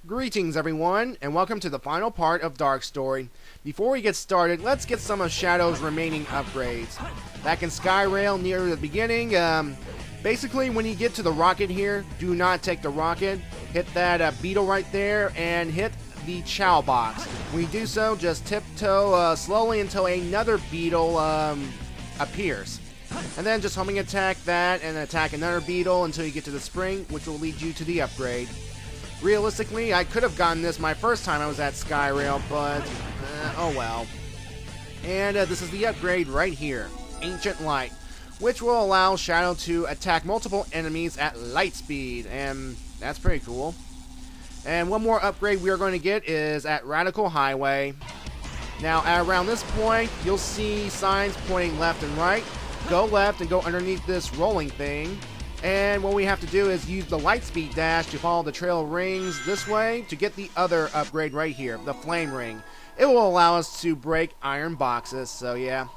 Greetings everyone, and welcome to the final part of Dark Story. Before we get started, let's get some of Shadow's remaining upgrades. Back in Skyrail near the beginning, basically when you get to the rocket here, do not take the rocket. Hit that beetle right there and hit the Chow box. When you do so, just tiptoe slowly until another beetle appears. And then just homing attack that and attack another beetle until you get to the spring, which will lead you to the upgrade. Realistically, I could have gotten this my first time I was at Skyrail, but oh well. And this is the upgrade right here, Ancient Light, which will allow Shadow to attack multiple enemies at light speed, and that's pretty cool. And one more upgrade we are going to get is at Radical Highway. Now, at around this point, you'll see signs pointing left and right. Go left and go underneath this rolling thing. And what we have to do is use the Lightspeed Dash to follow the trail of rings this way to get the other upgrade right here, the Flame Ring. It will allow us to break iron boxes, so yeah.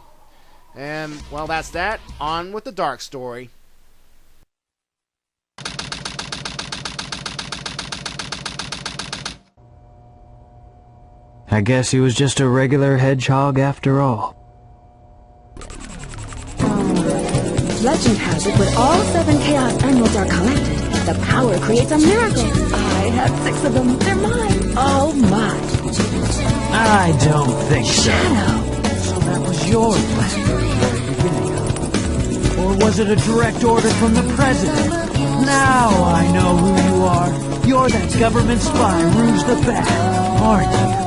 And, well, that's that. On with the Dark Story. I guess he was just a regular hedgehog after all. Legend has it when all 7 Chaos Emeralds are collected, the power creates a miracle. I have 6 of them. They're mine. All mine. I don't think so. Shadow. So that was your plan from the very beginning. Or was it a direct order from the President? Now I know who you are. You're that government spy, Rouge the Bat, aren't you?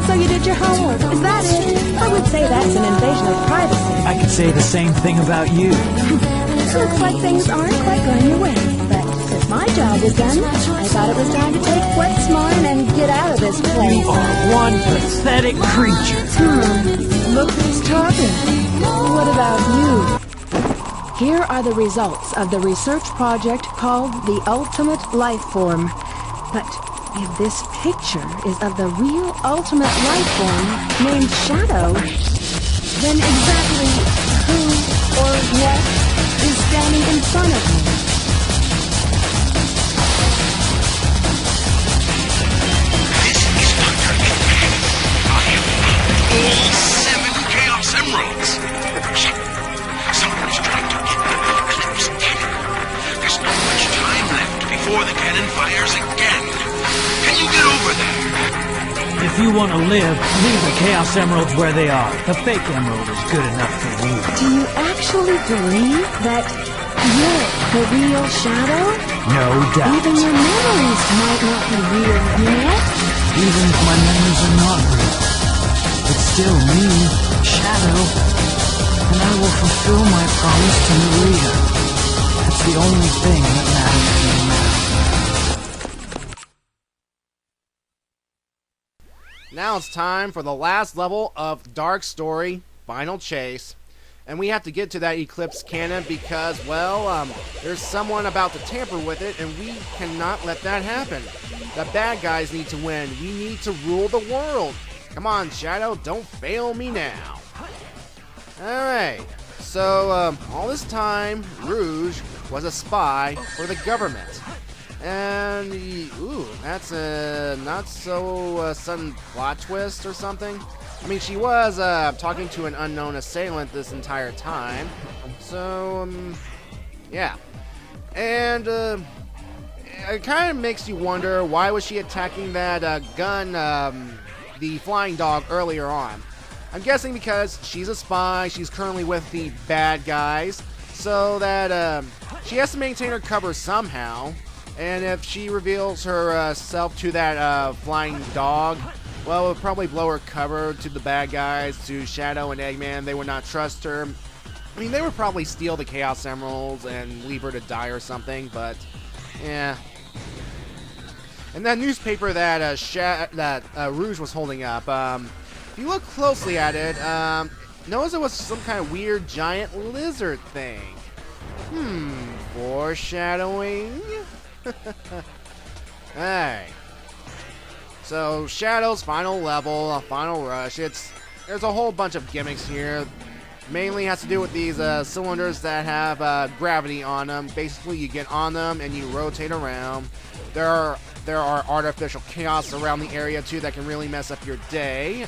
So you did your homework, is that it? I would say that's an invasion of privacy. I could say the same thing about you. Looks like things aren't quite going your way, but since my job is done, I thought it was time to take what's mine and get out of this place. You are one pathetic creature. Look who's talking. What about you? Here are the results of the research project called the Ultimate Life Form. But if this picture is of the real ultimate life form named Shadow, then exactly who or what is standing in front of me? This is Dr. Eggman. I have found all 7 Chaos Emeralds. Someone is trying to get the Eclipse Cannon. There's not much time left before the cannon fires again. Can you get over there? If you want to live, leave the Chaos Emeralds where they are. The fake emerald is good enough for you. Do you actually believe that you're the real Shadow? No doubt. Even your memories might not be real, you know? Even if my memories are not real, it's still me, Shadow. And I will fulfill my promise to Maria. That's the only thing that matters to me now. Now it's time for the last level of Dark Story, Final Chase. And we have to get to that Eclipse Cannon because, well, there's someone about to tamper with it, and we cannot let that happen. The bad guys need to win. We need to rule the world. Come on, Shadow, don't fail me now. Alright, so all this time, Rouge was a spy for the government. And, ooh, that's a not so sudden plot twist or something. I mean, she was talking to an unknown assailant this entire time. So, yeah. And it kind of makes you wonder, why was she attacking that gun, the flying dog, earlier on? I'm guessing because she's a spy, she's currently with the bad guys, so that she has to maintain her cover somehow. And if she reveals herself to that flying dog, well, it would probably blow her cover to the bad guys, to Shadow and Eggman. They would not trust her. I mean, they would probably steal the Chaos Emeralds and leave her to die or something, but, yeah. And that newspaper that Rouge was holding up, if you look closely at it, notice it was some kind of weird giant lizard thing. Foreshadowing? Hey. So, Shadow's final level, final rush. There's a whole bunch of gimmicks here. Mainly has to do with these cylinders that have gravity on them. Basically, you get on them and you rotate around. There are artificial chaos around the area too that can really mess up your day.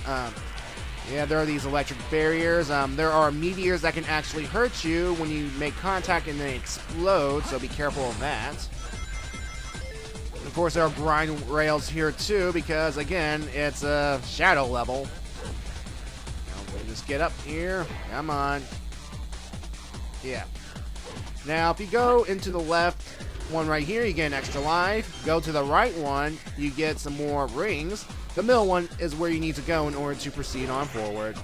Yeah, there are these electric barriers. There are meteors that can actually hurt you when you make contact and they explode, so be careful of that. Of course, there are grind rails here too, because again, it's a shadow level. Now, we just get up here. Come on. Yeah. Now, if you go into the left one right here, you get an extra life. Go to the right one, you get some more rings. The middle one is where you need to go in order to proceed on forward.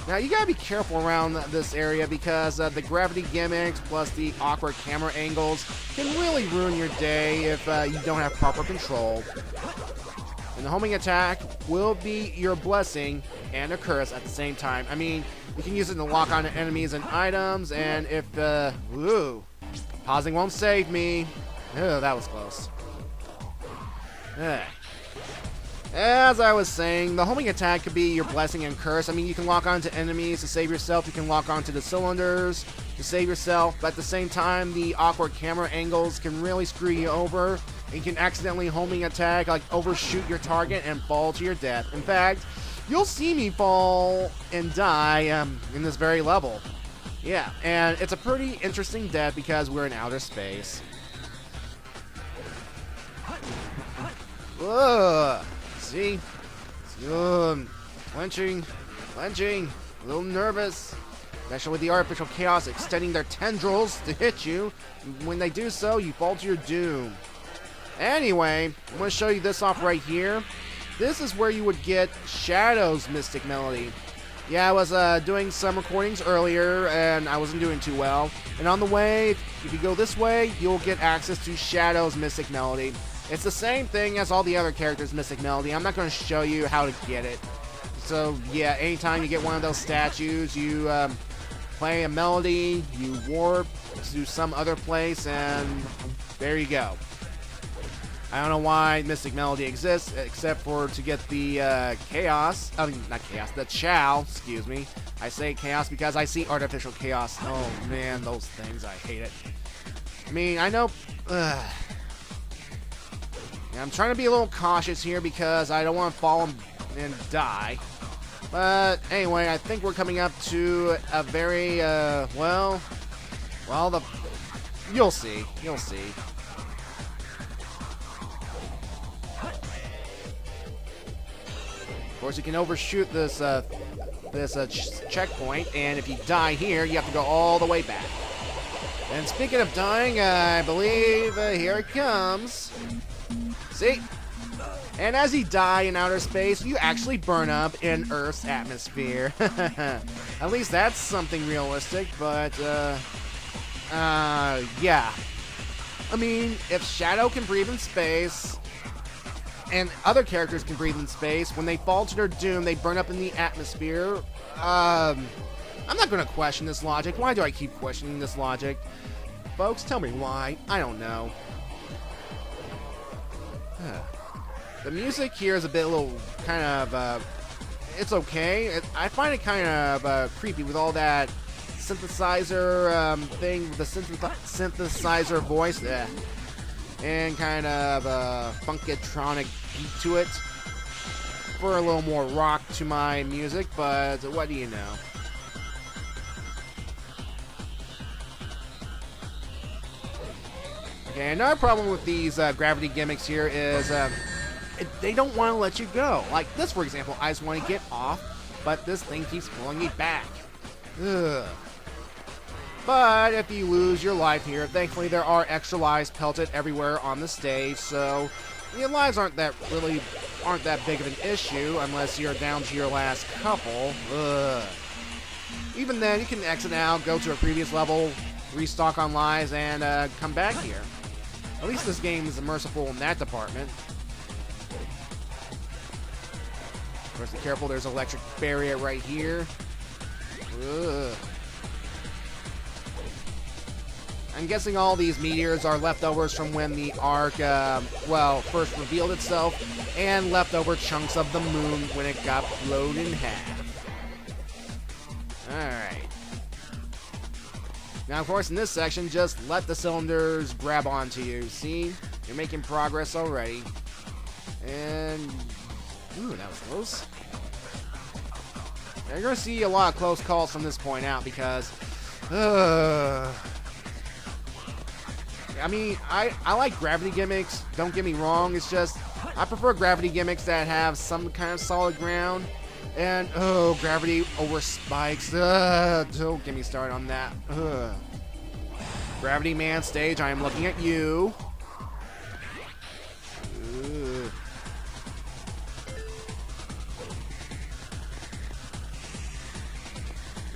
Now, you gotta be careful around this area because the gravity gimmicks plus the awkward camera angles can really ruin your day if you don't have proper control. And the homing attack will be your blessing and a curse at the same time. I mean, you can use it to lock on enemies and items, and if pausing won't save me. Oh, that was close. As I was saying, the homing attack could be your blessing and curse. I mean, you can lock onto enemies to save yourself. You can lock onto the cylinders to save yourself. But at the same time, the awkward camera angles can really screw you over. And you can accidentally homing attack, like overshoot your target and fall to your death. In fact, you'll see me fall and die in this very level. Yeah, and it's a pretty interesting death because we're in outer space. Ugh. See? Clenching, a little nervous. Especially with the artificial chaos extending their tendrils to hit you. When they do so, you fall to your doom. Anyway, I'm going to show you this off right here. This is where you would get Shadow's Mystic Melody. Yeah, I was doing some recordings earlier, and I wasn't doing too well. And on the way, if you go this way, you'll get access to Shadow's Mystic Melody. It's the same thing as all the other characters' Mystic Melody. I'm not going to show you how to get it. So, yeah, anytime you get one of those statues, you play a melody, you warp to some other place, and there you go. I don't know why Mystic Melody exists, except for to get the chaos. I mean, not chaos, the Chow, excuse me. I say chaos because I see artificial chaos. Oh, man, those things, I hate it. I mean, I know... I'm trying to be a little cautious here because I don't want to fall and die. But anyway, I think we're coming up to a very, you'll see. You'll see. Of course, you can overshoot this, checkpoint, and if you die here, you have to go all the way back. And speaking of dying, I believe here it comes. See? And as you die in outer space, you actually burn up in Earth's atmosphere. At least that's something realistic, but, yeah. I mean, if Shadow can breathe in space, and other characters can breathe in space, when they fall to their doom, they burn up in the atmosphere. I'm not going to question this logic. Why do I keep questioning this logic? Folks, tell me why. I don't know. The music here is a little kind of, it's okay. I find it kind of creepy with all that synthesizer thing, the synthesizer voice, and kind of funkatronic beat to it. For a little more rock to my music, but what do you know? Okay, another problem with these gravity gimmicks here is they don't want to let you go. Like this, for example, I just want to get off, but this thing keeps pulling me back. Ugh. But if you lose your life here, thankfully there are extra lives pelted everywhere on the stage, so your lives aren't that big of an issue unless you're down to your last couple. Ugh. Even then, you can exit out, go to a previous level, restock on lives, and come back here. At least this game is merciful in that department. Of course, be careful, there's an electric barrier right here. Ugh. I'm guessing all these meteors are leftovers from when the Ark, first revealed itself, and leftover chunks of the moon when it got blown in half. Alright. Alright. Now, of course, in this section, just let the cylinders grab onto you. See? You're making progress already. And... ooh, that was close. Now, you're going to see a lot of close calls from this point out because... I mean, I like gravity gimmicks, don't get me wrong. It's just, I prefer gravity gimmicks that have some kind of solid ground. And, oh, gravity over spikes. Don't get me started on that. Gravity Man stage, I am looking at you.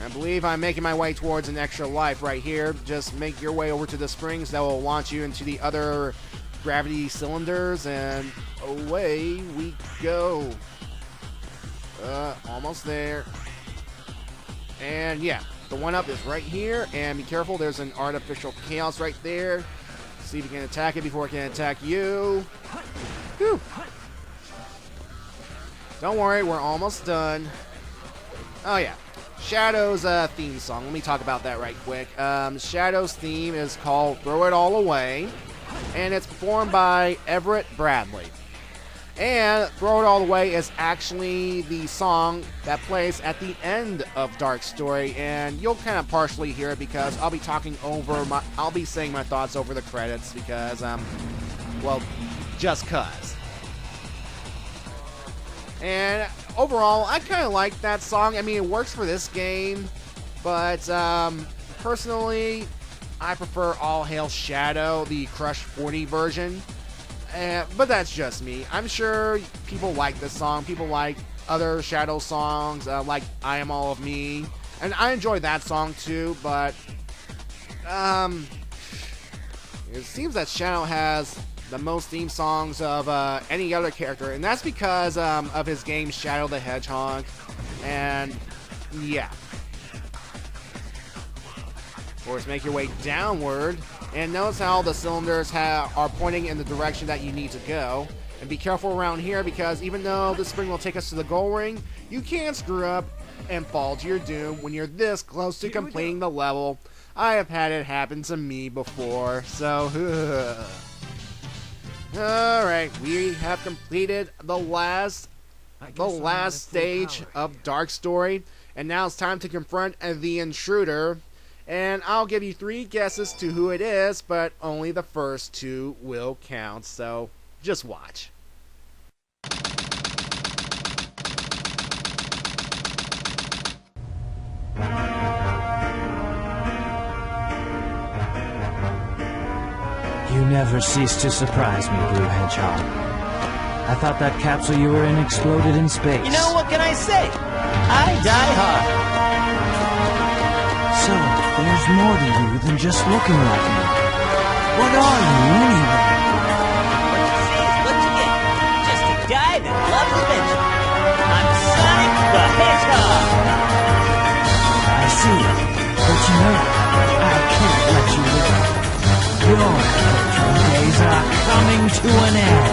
I believe I'm making my way towards an extra life right here. Just make your way over to the springs that will launch you into the other gravity cylinders, and away we go. Almost there. And yeah, the one-up is right here, and be careful, there's an artificial chaos right there. See if you can attack it before it can attack you. Whew. Don't worry, we're almost done. Oh yeah. Shadow's theme song. Let me talk about that right quick. Shadow's theme is called Throw It All Away, and it's performed by Everett Bradley. And Throw It All Away is actually the song that plays at the end of Dark Story, and you'll kind of partially hear it because I'll be I'll be saying my thoughts over the credits because, well, just cuz. And overall, I kind of like that song. I mean, it works for this game, but personally, I prefer All Hail Shadow, the Crush 40 version. But that's just me. I'm sure people like this song. People like other Shadow songs, like I Am All of Me. And I enjoy that song too, but it seems that Shadow has the most theme songs of any other character, and that's because of his game Shadow the Hedgehog. And yeah, of course, make your way downward, and notice how the cylinders are pointing in the direction that you need to go. And be careful around here because even though the spring will take us to the goal ring, you can screw up and fall to your doom when you're this close to completing the level. I have had it happen to me before, so alright, we have completed the last stage of Dark Story, and now it's time to confront the intruder. And I'll give you 3 guesses to who it is, but only the first 2 will count, so just watch. You never cease to surprise me, Blue Hedgehog. I thought that capsule you were in exploded in space. You know, what can I say? I die hard. So, there's more to you than just looking like me. What are you, anyway? What you see is what you get. Just a guy that loves adventure. I'm Sonic the Hedgehog. I see. But you know, I can't let you live. Your adventuring days are coming to an end.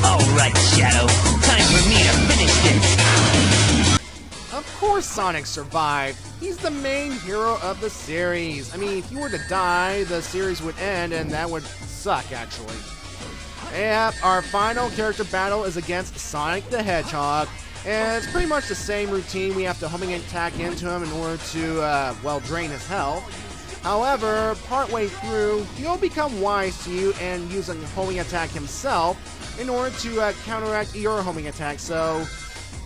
Alright, Shadow. Time for me to finish this. Of course Sonic survived. He's the main hero of the series. I mean, if you were to die, the series would end, and that would suck, actually. Yeah, our final character battle is against Sonic the Hedgehog, and it's pretty much the same routine. We have to homing attack into him in order to, well, drain his health. However, partway through, he'll become wise to you and use a homing attack himself in order to counteract your homing attack. So,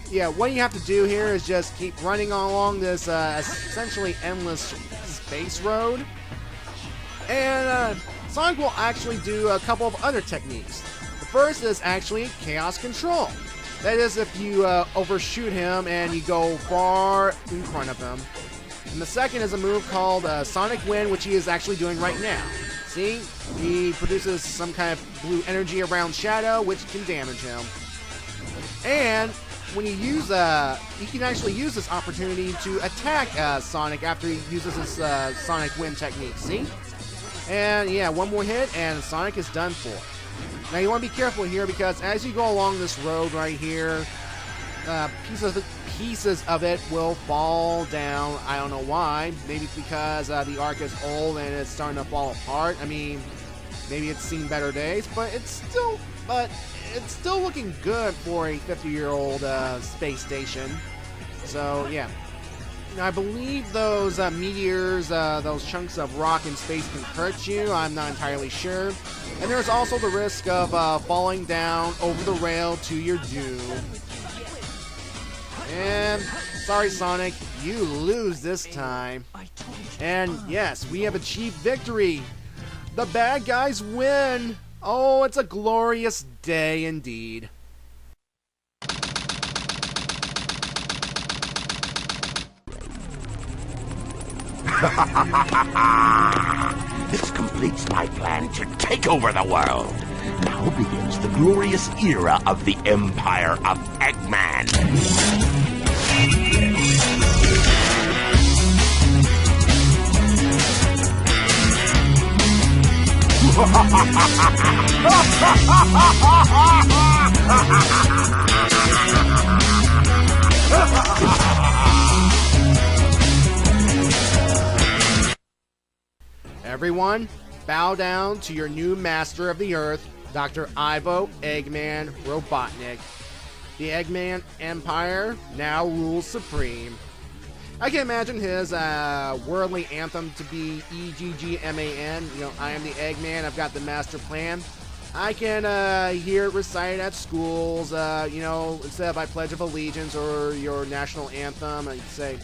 yeah, what you have to do here is just keep running along this essentially endless space road. And Sonic will actually do a couple of other techniques. The first is actually Chaos Control. That is if you overshoot him and you go far in front of him. And the second is a move called Sonic Wind, which he is actually doing right now. See? He produces some kind of blue energy around Shadow, which can damage him. And when you use you can actually use this opportunity to attack Sonic after he uses his Sonic Wind technique. See? And yeah, one more hit and Sonic is done for. Now you want to be careful here because as you go along this road right here, pieces of it will fall down. I don't know why. Maybe it's because the arc is old and it's starting to fall apart. I mean, maybe it's seen better days, but it's still looking good for a 50-year-old space station. So yeah. Now, I believe those meteors, those chunks of rock in space can hurt you. I'm not entirely sure. And there's also the risk of falling down over the rail to your doom. And sorry, Sonic, you lose this time. And yes, we have achieved victory. The bad guys win. Oh, it's a glorious day indeed. This completes my plan to take over the world. Now begins the glorious era of the Empire of Eggman. Everyone, bow down to your new master of the Earth, Dr. Ivo Eggman Robotnik. The Eggman Empire now rules supreme. I can imagine his worldly anthem to be EGGMAN. You know, I am the Eggman, I've got the master plan. I can hear it recited at schools, you know, instead of I Pledge of Allegiance or your national anthem, I'd say,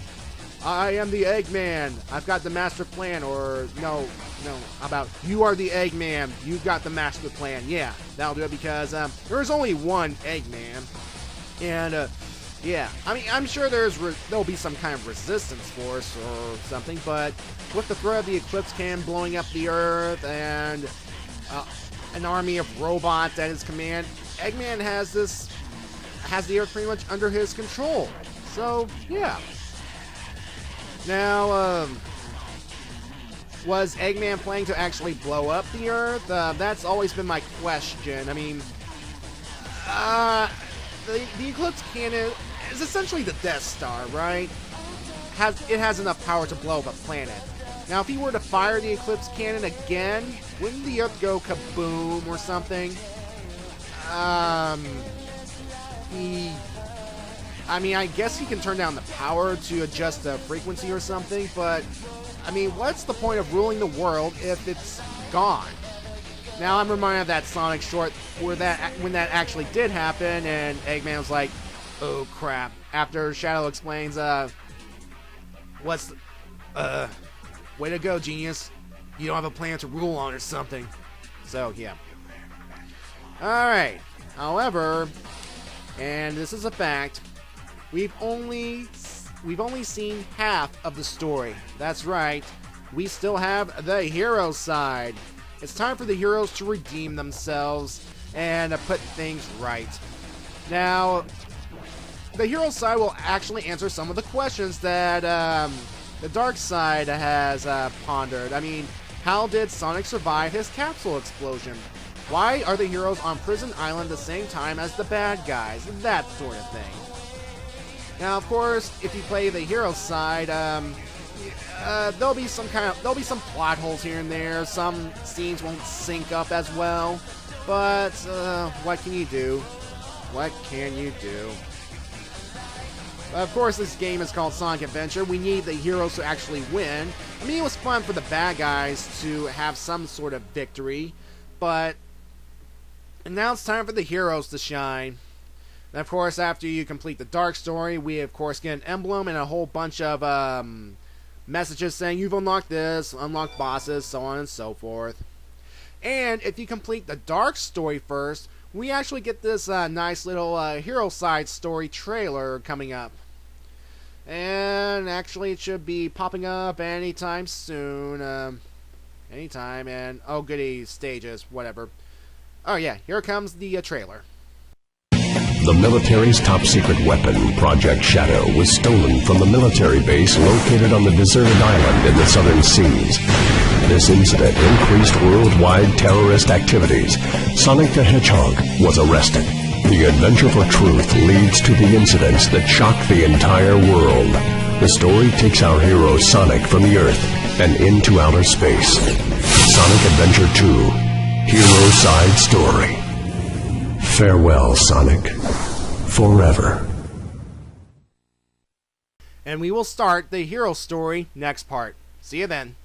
I am the Eggman, I've got the master plan, or no, how about, you are the Eggman, you've got the master plan. Yeah, that'll do it because there's only one Eggman. And, yeah, I mean, I'm sure there'll be some kind of resistance force or something, but with the threat of the Eclipse Cannon blowing up the Earth and an army of robots at his command, Eggman has the Earth pretty much under his control. So, yeah. Now, was Eggman planning to actually blow up the Earth? That's always been my question. I mean, the Eclipse Cannon is essentially the Death Star, right? It has enough power to blow up a planet. Now, if he were to fire the Eclipse Cannon again, wouldn't the Earth go kaboom or something? I mean, I guess he can turn down the power to adjust the frequency or something, but, I mean, what's the point of ruling the world if it's gone? Now, I'm reminded of that Sonic short when that actually did happen, and Eggman was like, oh crap. After Shadow explains, way to go, genius. You don't have a plan to rule on or something. So, yeah. Alright. However, and this is a fact, we've only seen half of the story. That's right. We still have the hero side. It's time for the heroes to redeem themselves and put things right. Now, the hero side will actually answer some of the questions that the dark side has pondered. I mean, how did Sonic survive his capsule explosion? Why are the heroes on Prison Island the same time as the bad guys? That sort of thing. Now, of course, if you play the hero side, there'll be some plot holes here and there. Some scenes won't sync up as well, but what can you do? What can you do? Of course, this game is called Sonic Adventure. We need the heroes to actually win. I mean, it was fun for the bad guys to have some sort of victory, but now it's time for the heroes to shine. And of course, after you complete the Dark Story, we of course get an emblem and a whole bunch of messages saying you've unlocked this, unlocked bosses, so on and so forth. And if you complete the Dark Story first, we actually get this nice little hero side story trailer coming up. And actually it should be popping up anytime soon. Anytime, and oh goody, stages, whatever. Oh yeah, here comes the trailer. The military's top-secret weapon, Project Shadow, was stolen from the military base located on the deserted island in the southern seas. This incident increased worldwide terrorist activities. Sonic the Hedgehog was arrested. The adventure for truth leads to the incidents that shock the entire world. The story takes our hero Sonic from the Earth and into outer space. Sonic Adventure 2, Hero Side Story. Farewell, Sonic. Forever. And we will start the hero story next part. See you then.